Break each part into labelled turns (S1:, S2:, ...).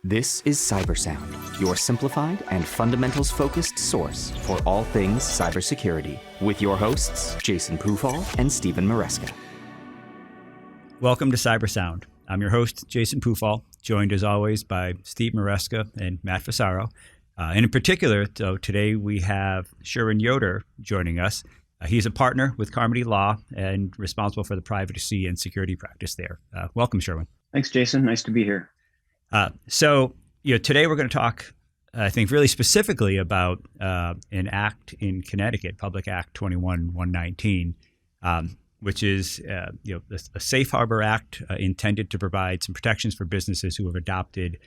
S1: This is Cybersound, your simplified and fundamentals-focused source for all things cybersecurity, with your hosts, Jason Pufahl and Stephen Maresca.
S2: Welcome to Cybersound. I'm your host, Jason Pufahl, joined as always by Steve Maresca and Matt Fusaro. And in particular, today we have Sherwin Yoder joining us. He's a partner with Carmody Law and responsible for the privacy and security practice there. Welcome, Sherwin.
S3: Thanks, Jason. Nice to be here.
S2: Today we're going to talk, I think, really specifically about an act in Connecticut, Public Act 21-119, which is a safe harbor act intended to provide some protections for businesses who have adopted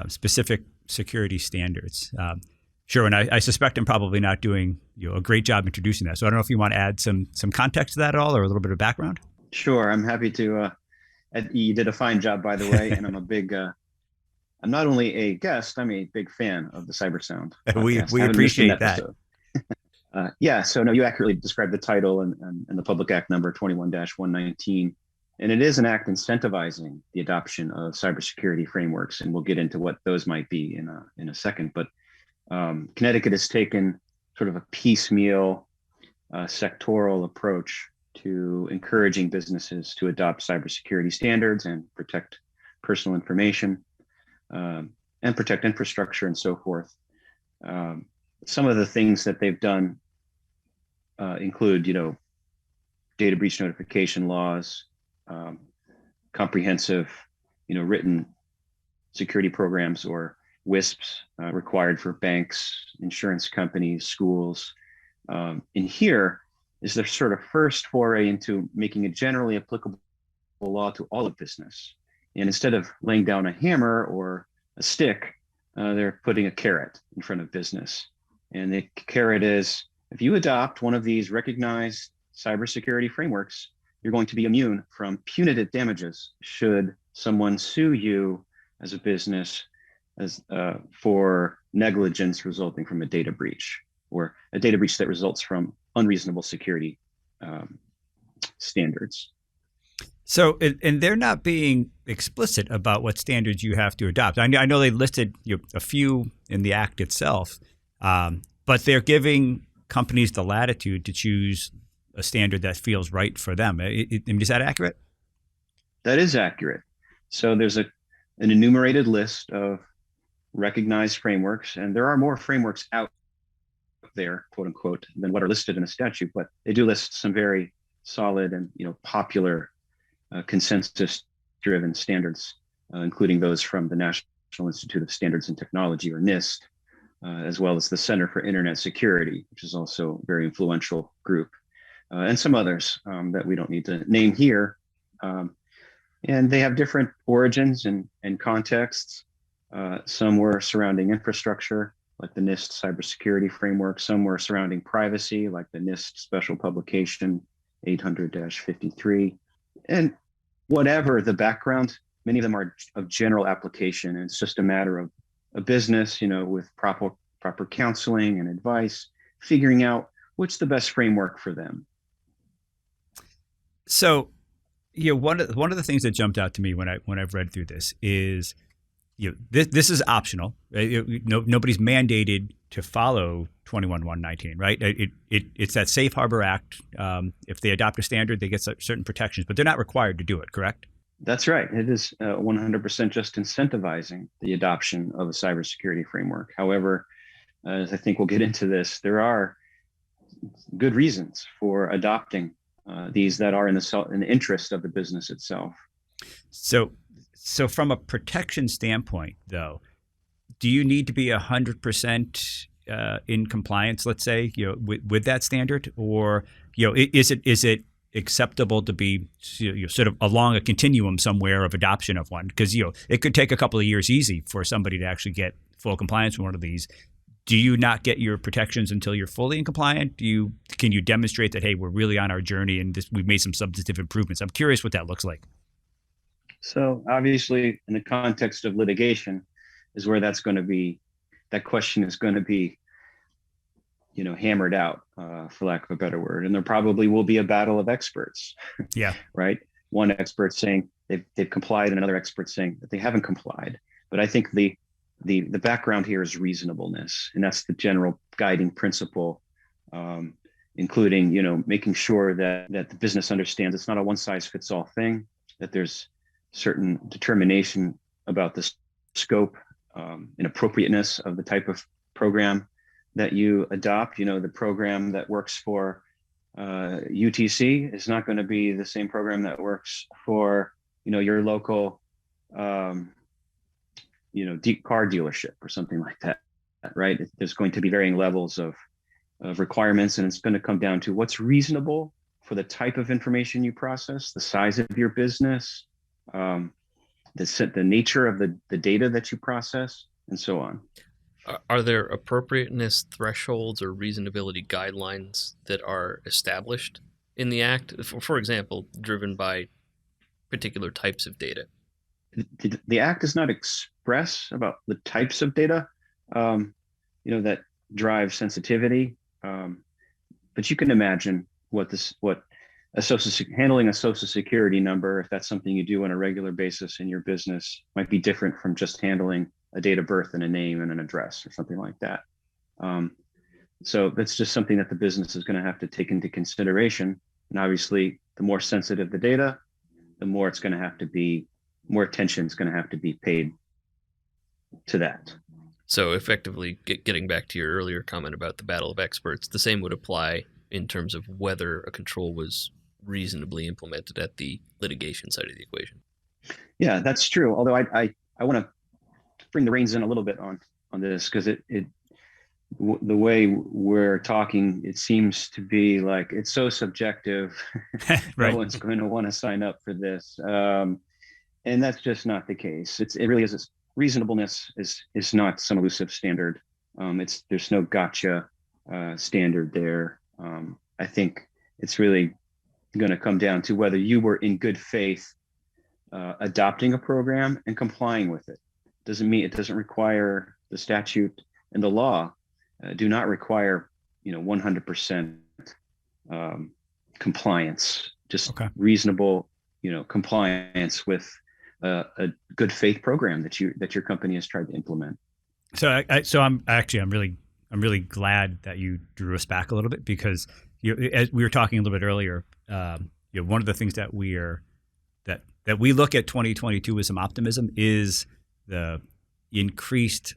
S2: specific security standards. Sherwin, I suspect I'm probably not doing a great job introducing that. So I don't know if you want to add some context to that at all, or a little bit of background.
S3: Sure, I'm happy to. You did a fine job, by the way, and I'm a big. I'm not only a guest, I'm a big fan of the Cybersound.
S2: We appreciate that.
S3: So you accurately described the title and the Public Act number 21-119. And it is an act incentivizing the adoption of cybersecurity frameworks. And we'll get into what those might be in a second. But Connecticut has taken sort of a piecemeal sectoral approach to encouraging businesses to adopt cybersecurity standards and protect personal information. And protect infrastructure and so forth. Some of the things that they've done include, data breach notification laws, comprehensive, written security programs or WISPs required for banks, insurance companies, schools. And here is their sort of first foray into making a generally applicable law to all of business. And instead of laying down a hammer or a stick, they're putting a carrot in front of business. And the carrot is, if you adopt one of these recognized cybersecurity frameworks, you're going to be immune from punitive damages should someone sue you as a business for negligence resulting from a data breach, or a data breach that results from unreasonable security standards.
S2: So, and they're not being explicit about what standards you have to adopt. I know they listed a few in the act itself, but they're giving companies the latitude to choose a standard that feels right for them. Is that accurate?
S3: That is accurate. So there's an enumerated list of recognized frameworks, and there are more frameworks out there, quote unquote, than what are listed in the statute, but they do list some very solid and popular consensus-driven standards, including those from the National Institute of Standards and Technology, or NIST, as well as the Center for Internet Security, which is also a very influential group, and some others that we don't need to name here. And they have different origins and contexts. Some were surrounding infrastructure, like the NIST cybersecurity framework. Some were surrounding privacy, like the NIST special publication 800-53. And whatever the background, many of them are of general application. And it's just a matter of a business, with proper counseling and advice, figuring out what's the best framework for them.
S2: So, one of the things that jumped out to me when I've read through this is, this is optional. Nobody's mandated to follow 21-119, right? It's that safe harbor act. If they adopt a standard, they get certain protections, but they're not required to do it, correct?
S3: That's right. It is 100% just incentivizing the adoption of a cybersecurity framework. However, as I think we'll get into this, there are good reasons for adopting these that are in the interest of the business itself. So from a protection standpoint, though, do you need to be 100% in compliance, let's say, with that standard, or is it acceptable to be sort of along a continuum somewhere of adoption of one? Because it could take a couple of years easy for somebody to actually get full compliance with one of these. Do you not get your protections until you're fully in compliant? Can you demonstrate that, hey, we're really on our journey and we've made some substantive improvements? I'm curious what that looks like. So obviously, in the context of litigation, is where that question is going to be, hammered out, for lack of a better word. And there probably will be a battle of experts. Yeah. Right. One expert saying they've complied, and another expert saying that they haven't complied. But I think the background here is reasonableness, and that's the general guiding principle, including making sure that the business understands it's not a one size fits all thing, that there's certain determination about the scope and appropriateness of the type of program that you adopt. The program that works for UTC is not going to be the same program that works for your local car dealership or something like that, right? There's going to be varying levels of requirements, and it's going to come down to what's reasonable for the type of information you process, the size of your business, the nature of the data that you process, and so on.
S4: Are there appropriateness thresholds or reasonability guidelines that are established in the Act, for example, driven by particular types of data?
S3: The Act does not express about the types of data, that drive sensitivity. But you can imagine handling a social security number, if that's something you do on a regular basis in your business, might be different from just handling a date of birth and a name and an address or something like that. So that's just something that the business is going to have to take into consideration. And obviously, the more sensitive the data, the more it's going to have to be, more attention is going to have to be paid to that.
S4: So effectively, getting back to your earlier comment about the battle of experts, the same would apply in terms of whether a control was reasonably implemented at the litigation side of the equation.
S3: Yeah, that's true. Although I want to bring the reins in a little bit on this, because the way we're talking, it seems to be like it's so subjective.
S2: Right.
S3: No one's going to want to sign up for this, and that's just not the case. It really is. Reasonableness is not some elusive standard. There's no gotcha standard there. I think it's really going to come down to whether you were in good faith adopting a program and complying with it. It doesn't require, the statute and the law do not require 100% compliance. Just reasonable compliance with a good faith program that your company has tried to implement.
S2: So I'm really glad that you drew us back a little bit, because as we were talking a little bit earlier, one of the things that we look at 2022 with some optimism is the increased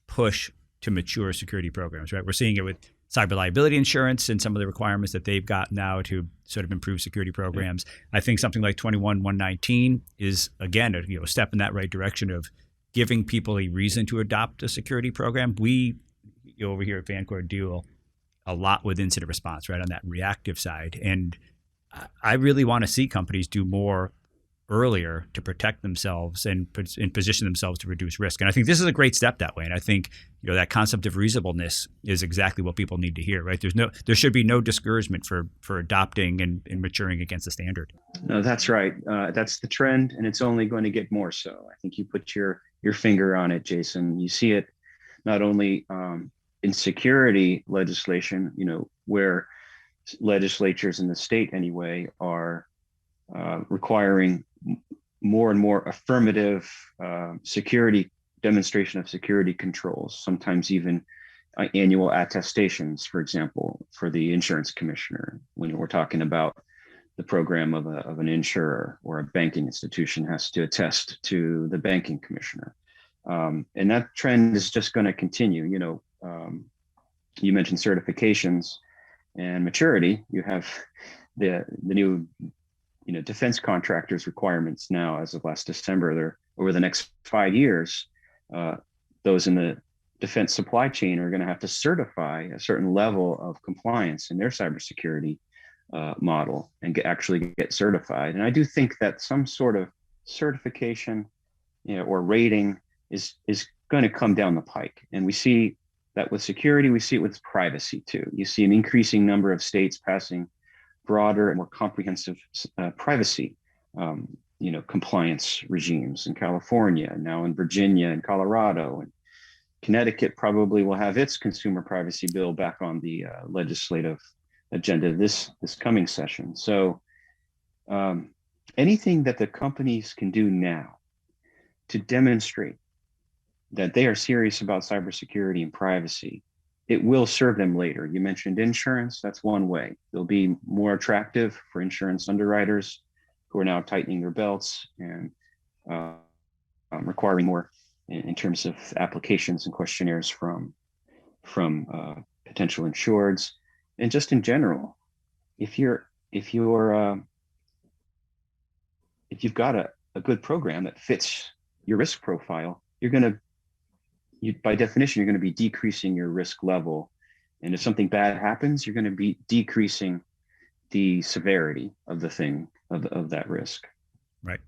S2: push to mature security programs. Right, we're seeing it with cyber liability insurance and some of the requirements that they've got now to sort of improve security programs. I think something like 21-119 is, again, a step in that right direction of giving people a reason to adopt a security program. We over here at Vancord deal a lot with incident response, right, on that reactive side. And I really want to see companies do more earlier to protect themselves and position themselves to reduce risk. And I think this is a great step that way. And I think that concept of reasonableness is exactly what people need to hear, right? There should be no discouragement for adopting and maturing against the standard.
S3: No, that's right. That's the trend, and it's only going to get more so. I think you put your finger on it, Jason. You see it not only in security legislation, where legislatures in the state anyway are requiring more and more affirmative demonstration of security controls, sometimes even annual attestations, for example, for the insurance commissioner, when we're talking about the program of an insurer, or a banking institution has to attest to the banking commissioner. And that trend is just going to continue. You mentioned certifications and maturity. You have the new defense contractors requirements now, as of last December. They're over the next 5 years. Those in the defense supply chain are going to have to certify a certain level of compliance in their cybersecurity model and actually get certified. And I do think that some sort of certification, or rating is going to come down the pike. And we see that with security. We see it with privacy too. You see an increasing number of states passing broader and more comprehensive privacy compliance regimes. In California, now in Virginia and Colorado, and Connecticut probably will have its consumer privacy bill back on the legislative agenda this coming session. So anything that the companies can do now to demonstrate that they are serious about cybersecurity and privacy, it will serve them later. You mentioned insurance. That's one way. They'll be more attractive for insurance underwriters who are now tightening their belts and requiring more in terms of applications and questionnaires from potential insureds. And just in general, if you've got a good program that fits your risk profile, by definition, you're going to be decreasing your risk level. And if something bad happens, you're going to be decreasing the severity of the thing, of that risk.
S2: Right.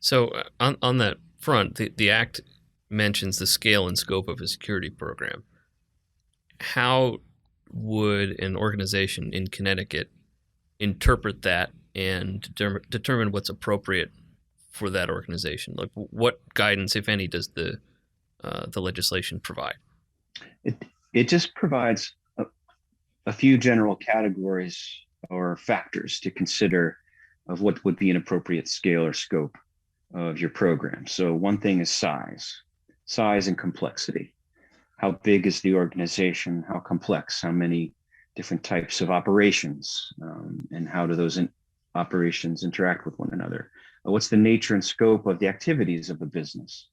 S4: So on that front, the Act mentions the scale and scope of a security program. How would an organization in Connecticut interpret that and determine what's appropriate for that organization? Like, what guidance, if any, does the legislation provide?
S3: It just provides a few general categories or factors to consider of what would be an appropriate scale or scope of your program. So one thing is size and complexity. How big is the organization? How complex? How many different types of operations? And how do those operations interact with one another? What's the nature and scope of the activities of the business?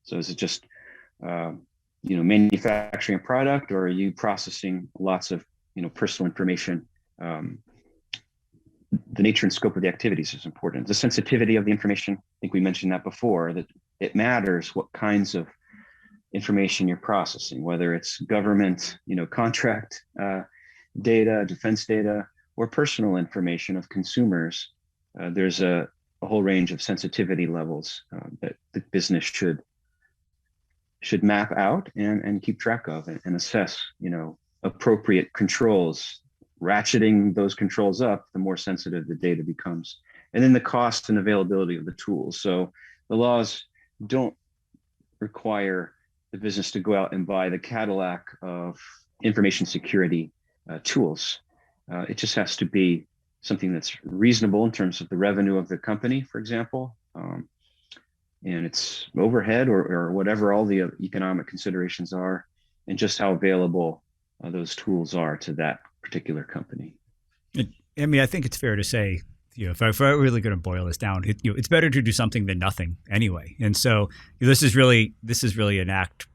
S3: So is it just manufacturing a product, or are you processing lots of personal information? The nature and scope of the activities is important. The sensitivity of the information, I think we mentioned that before, that it matters what kinds of information you're processing, whether it's government, contract data, defense data, or personal information of consumers. There's a whole range of sensitivity levels that the business should map out and keep track of and assess, appropriate controls. Ratcheting those controls up, the more sensitive the data becomes. And then the cost and availability of the tools. So the laws don't require the business to go out and buy the Cadillac of information security tools. It just has to be something that's reasonable in terms of the revenue of the company, for example, and its overhead or whatever all the economic considerations are, and just how available those tools are to that particular company.
S2: I think it's fair to say, if I'm really going to boil this down, it's better to do something than nothing anyway. And so this is really an act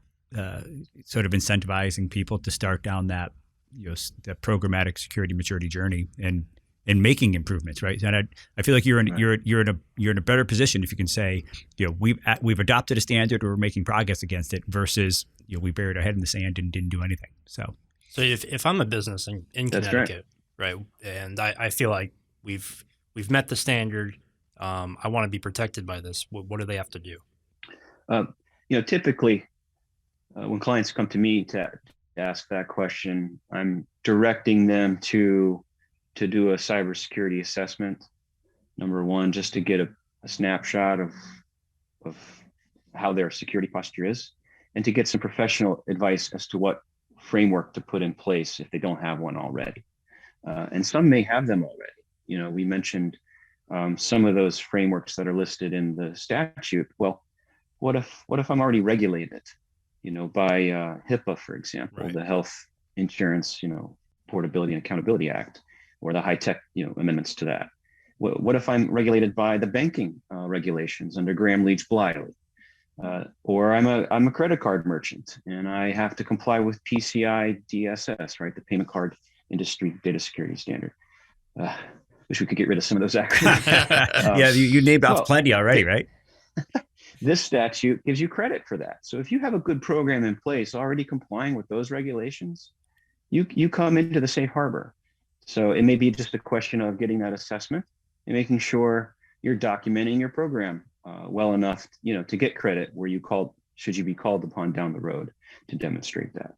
S2: sort of incentivizing people to start down that the programmatic security maturity journey and making improvements, right? And I feel like you're in a better position if you can say, we've adopted a standard or we're making progress against it versus we buried our head in the sand and didn't do anything. So
S5: if I'm a business in Connecticut, right, and I feel like we've met the standard, I want to be protected by this. What do they have to do?
S3: Typically, when clients come to me to ask that question, I'm directing them to do a cybersecurity assessment. Number one, just to get a snapshot of how their security posture is, and to get some professional advice as to what framework to put in place if they don't have one already. And some may have them already. We mentioned some of those frameworks that are listed in the statute. Well, what if I'm already regulated, by HIPAA, for example, right, the Health Insurance, Portability and Accountability Act, or the high-tech, amendments to that? What if I'm regulated by the banking regulations under Graham-Leach-Bliley? Or I'm a credit card merchant and I have to comply with PCI DSS, right, the Payment Card Industry Data Security Standard. Wish we could get rid of some of those acronyms.
S2: Yeah, you named off plenty already, right?
S3: This statute gives you credit for that. So if you have a good program in place already complying with those regulations, you come into the safe harbor. So it may be just a question of getting that assessment and making sure you're documenting your program well enough, to get credit where should you be called upon down the road to demonstrate that.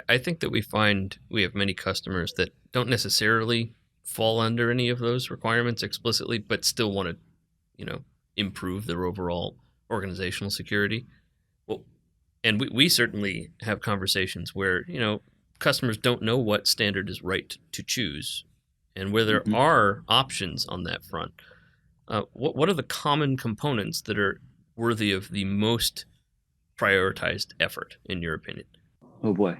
S4: I think that we have many customers that don't necessarily fall under any of those requirements explicitly, but still want to, improve their overall organizational security. Well, and we certainly have conversations where, customers don't know what standard is right to choose, and where there are options on that front. What are the common components that are worthy of the most prioritized effort, in your opinion?
S3: Oh boy.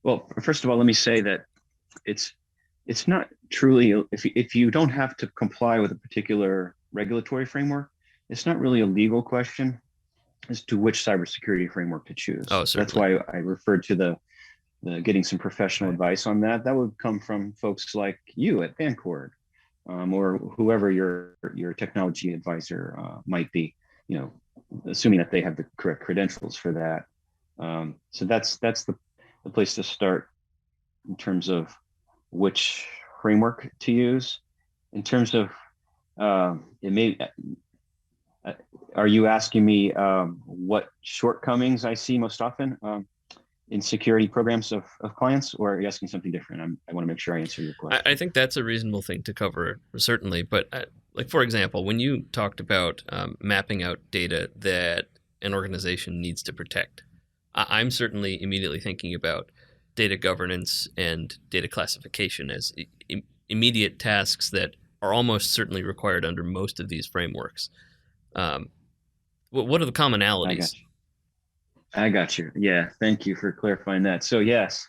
S3: Well, first of all, let me say that it's not truly, if you don't have to comply with a particular regulatory framework, it's not really a legal question as to which cybersecurity framework to choose.
S4: Oh,
S3: That's
S4: certainly.
S3: why I referred to the getting some professional advice on that. That would come from folks like you at Vancord, or whoever your technology advisor might be. Assuming that they have the correct credentials for that. So that's the place to start in terms of which framework to use. In terms of it may. Are you asking me what shortcomings I see most often in security programs of clients, or are you asking something different? I want to make sure I answer your question.
S4: I think that's a reasonable thing to cover, certainly. But like, for example, when you talked about mapping out data that an organization needs to protect, I'm certainly immediately thinking about data governance and data classification as immediate tasks that are almost certainly required under most of these frameworks. What are the commonalities?
S3: I got you. Yeah, thank you for clarifying that. So yes,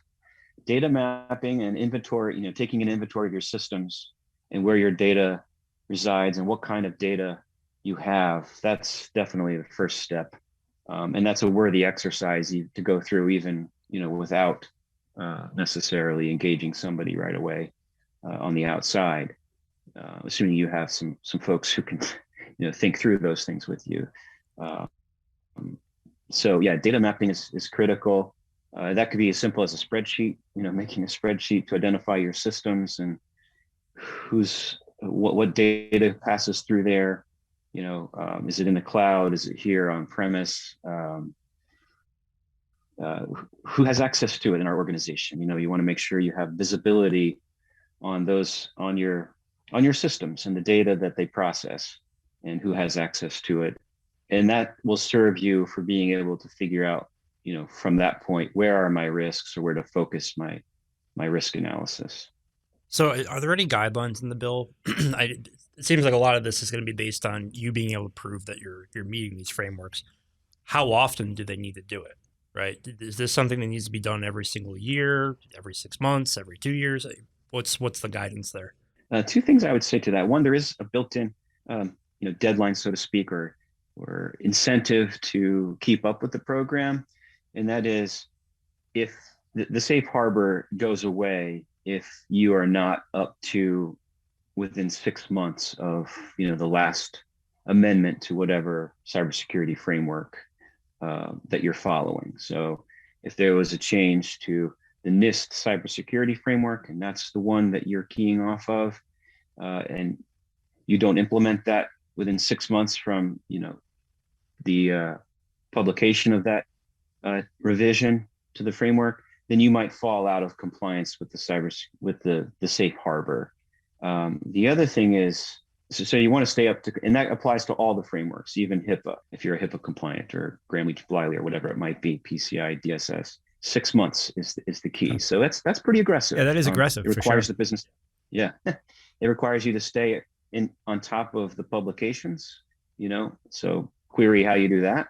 S3: data mapping and inventory, taking an inventory of your systems and where your data resides and what kind of data you have, that's definitely the first step. And that's a worthy exercise to go through, even, without necessarily engaging somebody right away on the outside, assuming you have some folks who can, think through those things with you. So yeah, data mapping is critical. That could be as simple as a spreadsheet, making a spreadsheet to identify your systems and what data passes through there. Is it in the cloud? Is it here on premise? Who has access to it in our organization? You want to make sure you have visibility on your systems and the data that they process and who has access to it. And that will serve you for being able to figure out, from that point, where are my risks or where to focus my risk analysis.
S5: So are there any guidelines in the bill? It seems like a lot of this is going to be based on you being able to prove that you're meeting these frameworks. How often do they need to do it, right? Is this something that needs to be done every single year, every 6 months, every 2 years? What's the guidance there?
S3: Two things I would say to that. One, there is a built-in, deadline, so to speak, or incentive to keep up with the program. And that is, if the safe harbor goes away, if you are not up to within 6 months of, the last amendment to whatever cybersecurity framework that you're following. So if there was a change to the NIST cybersecurity framework, and that's the one that you're keying off of, and you don't implement that within 6 months from, the publication of that revision to the framework, then you might fall out of compliance with the safe harbor. The other thing is, so you want to stay up to, and that applies to all the frameworks, even HIPAA, if you're a HIPAA compliant, or Gramm-Leach-Bliley, or whatever it might be, PCI DSS. 6 months is the key. So that's pretty aggressive.
S2: Yeah, that is aggressive.
S3: It requires
S2: the
S3: business. Yeah, it requires you to stay on top of the publications. So query how you do that,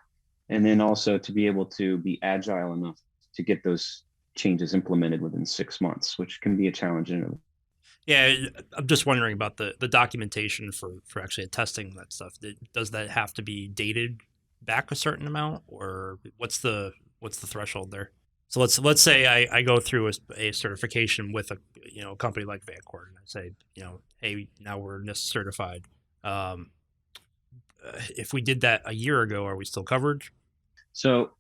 S3: and then also to be able to be agile enough to get those changes implemented within 6 months, which can be a challenge.
S5: Yeah, I'm just wondering about the documentation for actually testing that stuff. Does that have to be dated back a certain amount, or what's the threshold there? So let's say I go through a certification with a company like Vancord, and I say, hey, now we're NIST certified. If we did that a year ago, are we still covered?
S3: So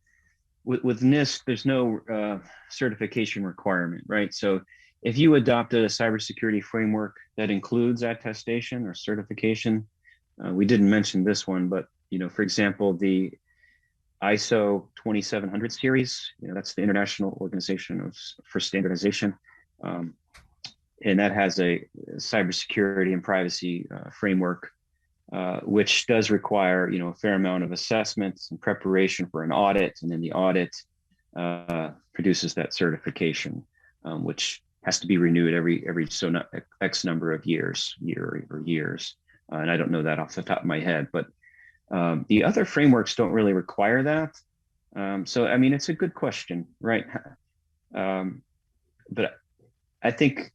S3: with NIST, there's no certification requirement, right? So if you adopted a cybersecurity framework that includes attestation or certification, we didn't mention this one, but for example, the ISO 2700 series, that's the International Organization for Standardization, and that has a cybersecurity and privacy framework, which does require a fair amount of assessments and preparation for an audit, and then the audit produces that certification, which has to be renewed every X number of years, and I don't know that off the top of my head, but The other frameworks don't really require that. So, I mean, it's a good question, right? But I think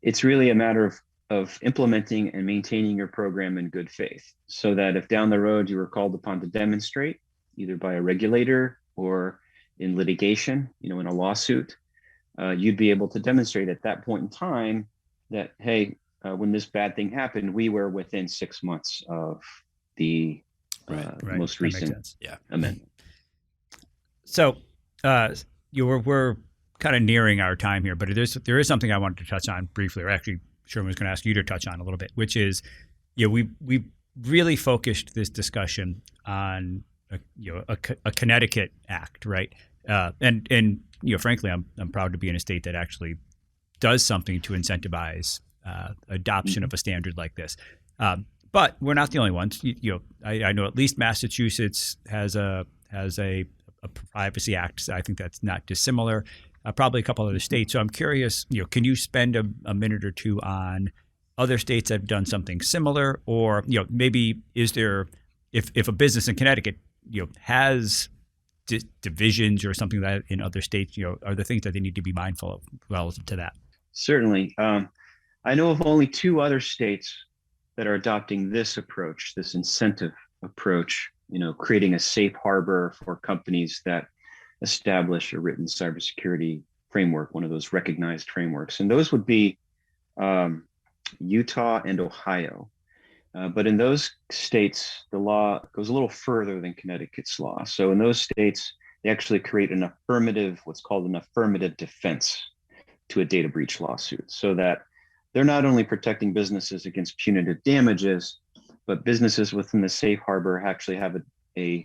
S3: it's really a matter of implementing and maintaining your program in good faith, so that if down the road you were called upon to demonstrate, either by a regulator or in litigation, in a lawsuit, you'd be able to demonstrate at that point in time that, hey, when this bad thing happened, we were within 6 months of the most recent amendment.
S2: So we're kind of nearing our time here, but there is something I wanted to touch on briefly, or actually Sherwin was going to ask you to touch on a little bit, which is, we really focused this discussion on a Connecticut act, right? And frankly, I'm proud to be in a state that actually does something to incentivize adoption of a standard like this. But we're not the only ones. I know at least Massachusetts has a privacy act. I think that's not dissimilar. Probably a couple other states. So I'm curious, can you spend a minute or two on other states that have done something similar, or maybe is there, if a business in Connecticut has divisions or something like that in other states, are there things that they need to be mindful of relative to that?
S3: Certainly. I know of only 2 other states that are adopting this approach, this incentive approach, creating a safe harbor for companies that establish a written cybersecurity framework, one of those recognized frameworks. And those would be Utah and Ohio. But in those states, the law goes a little further than Connecticut's law. So in those states, they actually create what's called an affirmative defense to a data breach lawsuit, so that they're not only protecting businesses against punitive damages, but businesses within the safe harbor actually have an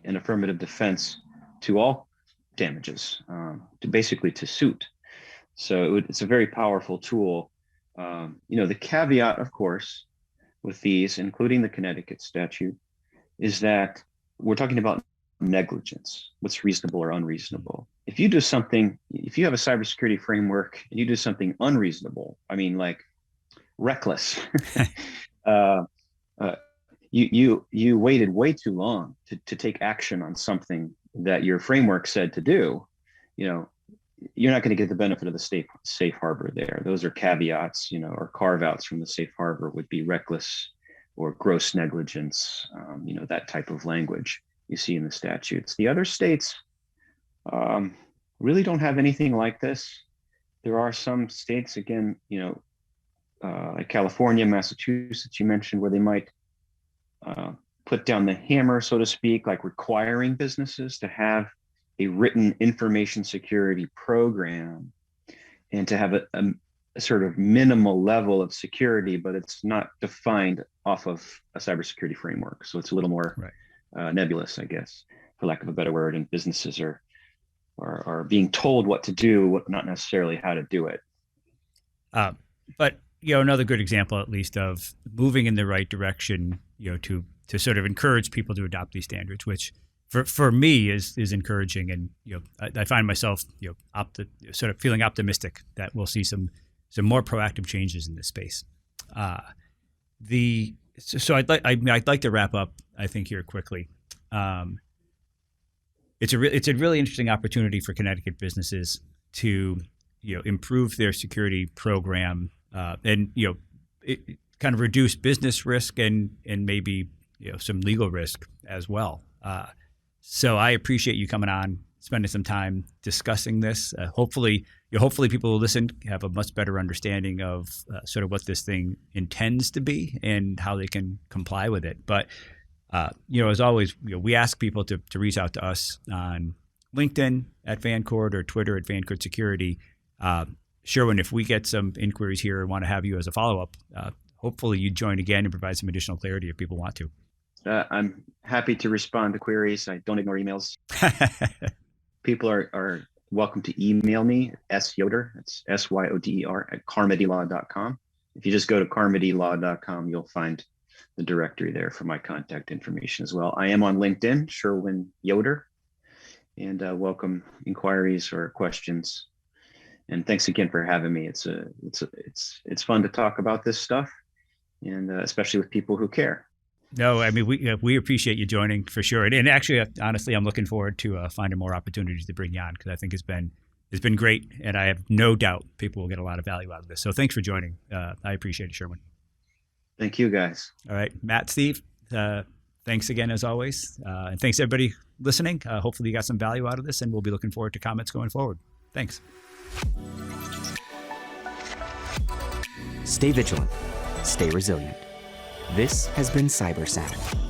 S3: affirmative defense to all damages, to suit. So it's a very powerful tool. The caveat, of course, with these, including the Connecticut statute, is that we're talking about negligence, what's reasonable or unreasonable. If you have a cybersecurity framework and you do something unreasonable, like reckless, you waited way too long to take action on something that your framework said to do, you're not going to get the benefit of the safe harbor there. Those are caveats, or carve outs from the safe harbor would be reckless or gross negligence, that type of language you see in the statutes. The other states really don't have anything like this. There are some states, again, like California, Massachusetts, you mentioned, where they might put down the hammer, so to speak, like requiring businesses to have a written information security program and to have a sort of minimal level of security, but it's not defined off of a cybersecurity framework. So it's a little more nebulous, I guess, for lack of a better word, and businesses are being told what to do, not necessarily how to do it.
S2: But another good example, at least, of moving in the right direction, to sort of encourage people to adopt these standards, which for me is encouraging, and I find myself sort of feeling optimistic that we'll see some more proactive changes in this space. So I'd like to wrap up, I think, here quickly. It's a really interesting opportunity for Connecticut businesses to improve their security program and kind of reduce business risk and maybe some legal risk as well. So I appreciate you coming on, spending some time discussing this. Hopefully people who listen have a much better understanding of sort of what this thing intends to be and how they can comply with it. But as always, we ask people to reach out to us on LinkedIn at Vancord or Twitter at Vancord Security. Sherwin, if we get some inquiries here and want to have you as a follow-up, hopefully you join again and provide some additional clarity if people want to.
S3: I'm happy to respond to queries. I don't ignore emails. People are welcome to email me, Yoder, it's SYODER at carmodylaw.com. If you just go to carmodylaw.com, you'll find the directory there for my contact information as well. I am on LinkedIn, Sherwin Yoder, and welcome inquiries or questions. And thanks again for having me. It's fun to talk about this stuff, and especially with people who care.
S2: No, I mean, we appreciate you joining for sure. And actually, honestly, I'm looking forward to finding more opportunities to bring you on, because I think it's been great. And I have no doubt people will get a lot of value out of this. So thanks for joining. I appreciate it, Sherwin.
S3: Thank you, guys.
S2: All right, Matt, Steve, thanks again as always. And thanks everybody listening. Hopefully you got some value out of this, and we'll be looking forward to comments going forward. Thanks.
S1: Stay vigilant. Stay resilient. This has been Cybersound.